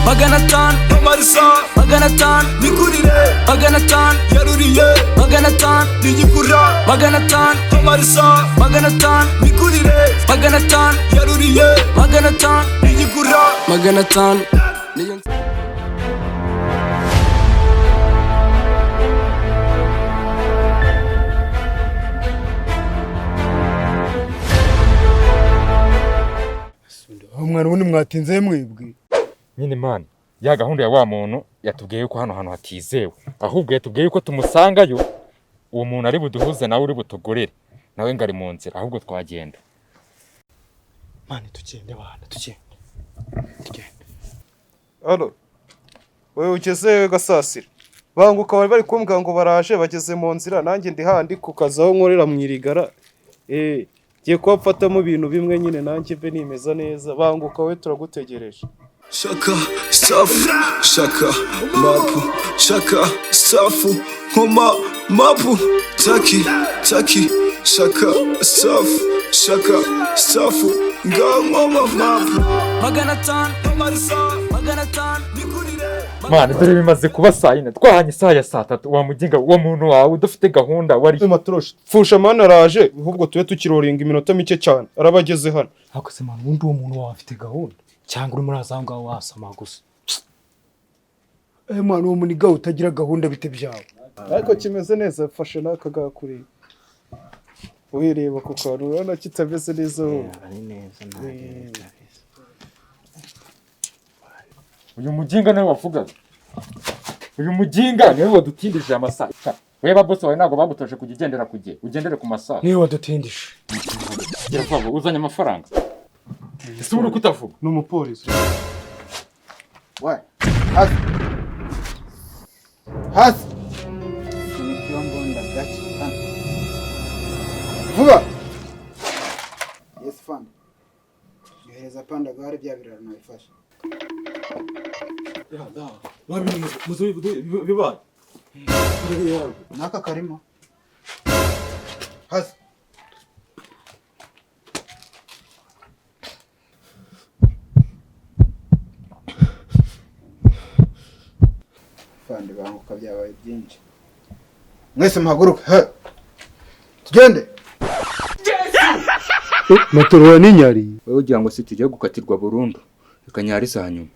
magana atanu amarisa magana atanu nikurire magana atanu yaruriye magana atanu niyigura magana atanu amarisa magana atanu nikurire magana atanu yaruriye magana atanu niyigura magana atanu umwana ubundi mwatinze mwebwe nyine man ya gahunda ya wa muntu yatubwiye yuko hano hantu hatizewe ahubwo yatubwiye yuko tumusangayo uwo muntu ari buduhuze nawe uri butugorere nawe ngari mu nzira ahubwo twagenda mani tugende bana tugende Halo wewe ugeze gasasira banguka bari kumbwira ngo baraje bageze mu nzira nanjye ndi handi ku kazi aho nkorera mu irigara giye kubafatamo ibintu bimwe nyine nanjye mbe nimeza neza banguka we turagutegereje shaka safu shaka mapu shaka safu nkoma mapu taki shaka safu ngoma mapu magana atanu amarisa magana atanu nikurire man dore bimaze kuba saa yine twahanye saa ya saa tatu wa muginga uwo muntu wawe udafite gahunda wari matroshi fusha mana araje ahubwo tuwe tukiroringa iminota mike cyane arabageze hano ako se man undi uwo muntu wawe afite gahunda cyangwa uri muri azanga wasama gusa mwana uwo muniga utagira gahunda bite byawe ariko kimeze neza fashe naka gakuri wireba ku kantu urabona kitameze neza ari neza nta uyu muginga nawe wavugaga uyu muginga niwe wadutindije amasaha weba boss wawe ntago bagutoje kugendera kugiye ugendere ku masaha niwe wadutindije gira vuba uzanye amafaranga ese uri kutavuga n'umupolisi Why? Hasi. Nikiombo ndagachi. Vuba. Yes fan. Yohereza panda gari bya biraro nabifasha. ya da wabi muzo bibaye Naka karimo. Hasi. Fandi banguka byabaye byinshi. Mwese muhaguruke. Tugende. matoro wa ninyari wowe ugira ngo si tugiye gukatirwa burundu reka nyarisa hanyuma